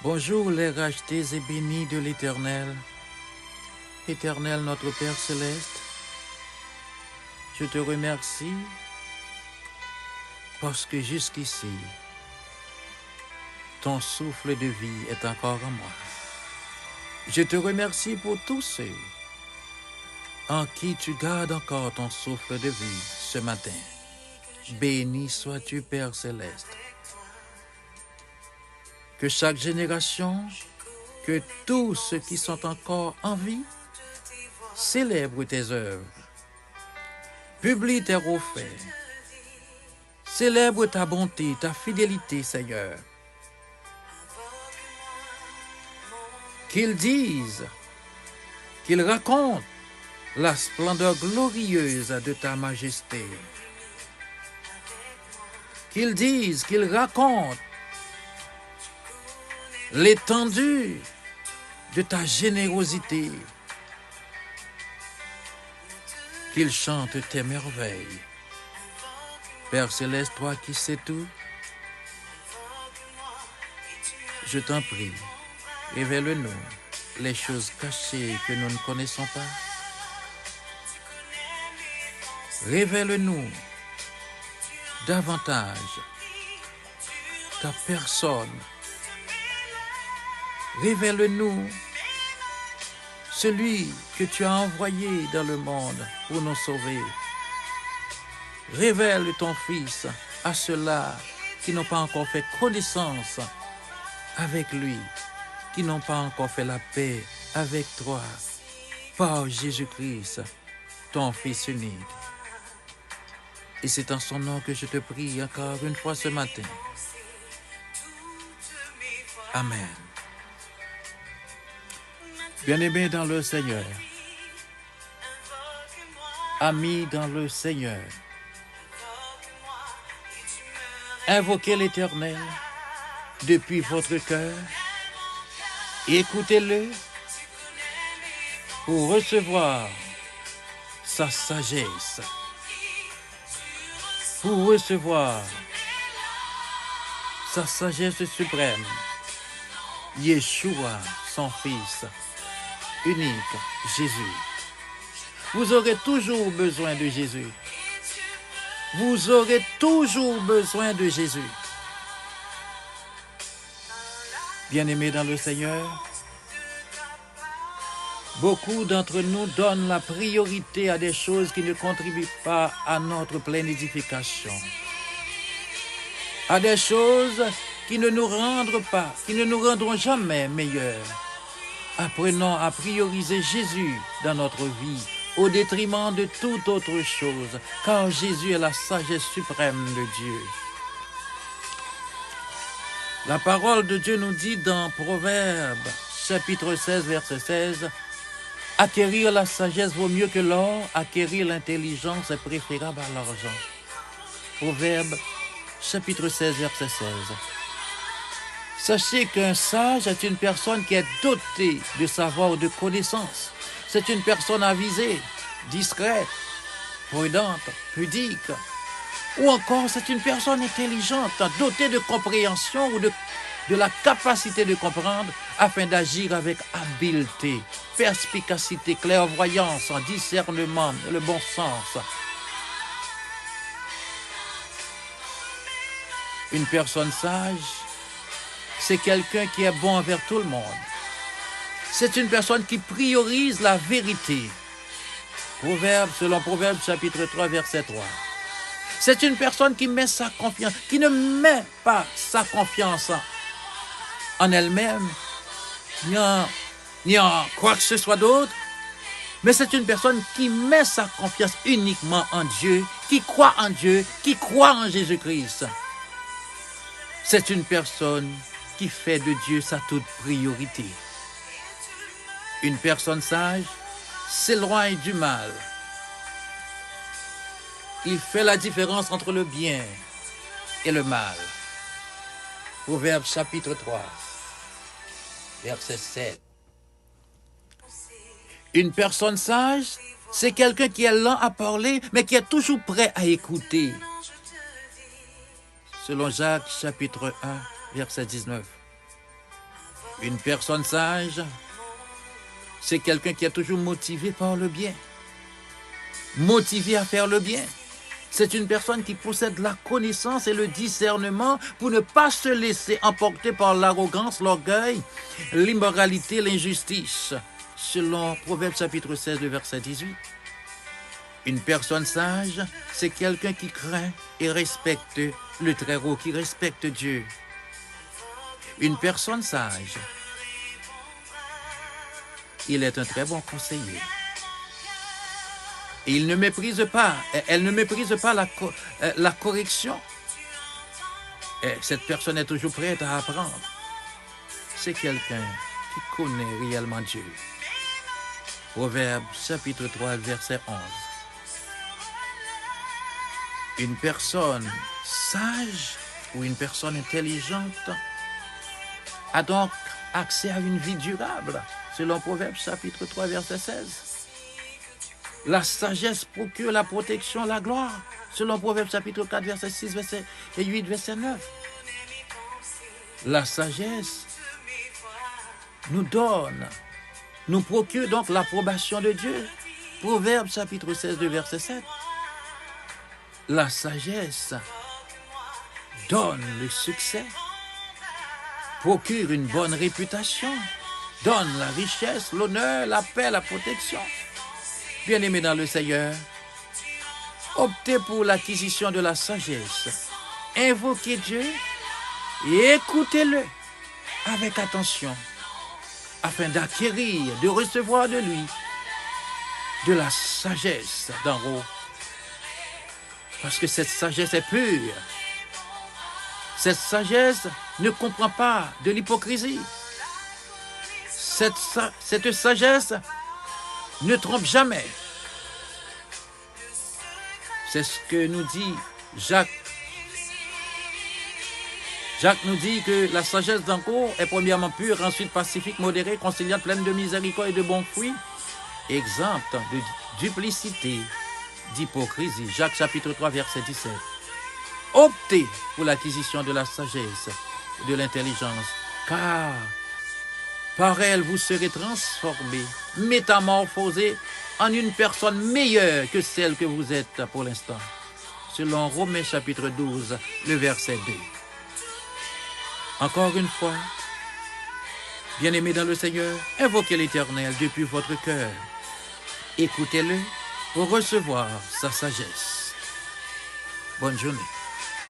Bonjour les rachetés et bénis de l'Éternel. Éternel notre Père Céleste, je te remercie parce que jusqu'ici, ton souffle de vie est encore en moi. Je te remercie pour tous ceux en qui tu gardes encore ton souffle de vie ce matin. Béni sois-tu, Père Céleste. Que chaque génération, que tous ceux qui sont encore en vie, célèbrent tes œuvres, publient tes refaits, célèbrent ta bonté, ta fidélité, Seigneur. Qu'ils disent, qu'ils racontent la splendeur glorieuse de ta majesté. Qu'ils disent, qu'ils racontent l'étendue de ta générosité. Qu'ils chantent tes merveilles. Père Céleste, toi qui sais tout, je t'en prie, révèle-nous les choses cachées que nous ne connaissons pas. Révèle-nous davantage ta personne. Révèle-nous celui que tu as envoyé dans le monde pour nous sauver. Révèle ton Fils à ceux-là qui n'ont pas encore fait connaissance avec lui, qui n'ont pas encore fait la paix avec toi, par Jésus-Christ, ton Fils unique. Et c'est en son nom que je te prie encore une fois ce matin. Amen. Bien-aimés dans le Seigneur, amis dans le Seigneur, invoquez l'Éternel depuis votre cœur, écoutez-le pour recevoir sa sagesse, pour recevoir sa sagesse suprême, Yeshua, son Fils unique, Jésus. Vous aurez toujours besoin de Jésus. Vous aurez toujours besoin de Jésus. Bien-aimés dans le Seigneur, beaucoup d'entre nous donnent la priorité à des choses qui ne contribuent pas à notre pleine édification, à des choses qui ne nous rendront pas, qui ne nous rendront jamais meilleurs. Apprenons à prioriser Jésus dans notre vie au détriment de toute autre chose, car Jésus est la sagesse suprême de Dieu. La parole de Dieu nous dit dans Proverbes, chapitre 16, verset 16, « Acquérir la sagesse vaut mieux que l'or, acquérir l'intelligence est préférable à l'argent. » Proverbes, chapitre 16, verset 16. Sachez qu'un sage est une personne qui est dotée de savoir ou de connaissances. C'est une personne avisée, discrète, prudente, pudique. Ou encore, c'est une personne intelligente, dotée de compréhension ou de la capacité de comprendre afin d'agir avec habileté, perspicacité, clairvoyance, discernement, le bon sens. Une personne sage, c'est quelqu'un qui est bon envers tout le monde. C'est une personne qui priorise la vérité. Selon Proverbes chapitre 3, verset 3. C'est une personne qui met sa confiance, qui ne met pas sa confiance en elle-même, ni en quoi que ce soit d'autre, mais c'est une personne qui met sa confiance uniquement en Dieu, qui croit en Dieu, qui croit en Jésus-Christ. C'est une personne qui fait de Dieu sa toute priorité. Une personne sage s'éloigne du mal. Il fait la différence entre le bien et le mal. Proverbes chapitre 3, verset 7. Une personne sage, c'est quelqu'un qui est lent à parler, mais qui est toujours prêt à écouter. Selon Jacques chapitre 1, verset 19. Une personne sage, c'est quelqu'un qui est toujours motivé par le bien, motivé à faire le bien. C'est une personne qui possède la connaissance et le discernement pour ne pas se laisser emporter par l'arrogance, l'orgueil, l'immoralité, l'injustice, selon Proverbe chapitre 16, verset 18. Une personne sage, c'est quelqu'un qui craint et respecte le Très-Haut, qui respecte Dieu. Une personne sage, il est un très bon conseiller. Et elle ne méprise pas la correction. Et cette personne est toujours prête à apprendre. C'est quelqu'un qui connaît réellement Dieu. Proverbe chapitre 3, verset 11. Une personne sage ou une personne intelligente a donc accès à une vie durable, selon Proverbe chapitre 3, verset 16. La sagesse procure la protection, la gloire, selon Proverbe chapitre 4, verset 6, verset 8, verset 9. La sagesse nous procure donc l'approbation de Dieu. Proverbe chapitre 16, verset 7. La sagesse donne le succès, procure une bonne réputation, donne la richesse, l'honneur, la paix, la protection. Bien-aimés dans le Seigneur, optez pour l'acquisition de la sagesse. Invoquez Dieu et écoutez-le avec attention afin d'acquérir, de recevoir de lui de la sagesse d'en haut. Parce que cette sagesse est pure. Cette sagesse ne comprend pas de l'hypocrisie. Cette sagesse ne trompe jamais. C'est ce que nous dit Jacques. Jacques nous dit que la sagesse d'en haut est premièrement pure, ensuite pacifique, modérée, conciliante, pleine de miséricorde et de bons fruits, exempte de duplicité, d'hypocrisie. Jacques chapitre 3, verset 17. Optez pour l'acquisition de la sagesse et de l'intelligence, car par elle vous serez transformés, métamorphosés en une personne meilleure que celle que vous êtes pour l'instant. Selon Romains chapitre 12, le verset 2. Encore une fois, bien-aimés dans le Seigneur, invoquez l'Éternel depuis votre cœur. Écoutez-le pour recevoir sa sagesse. Bonne journée.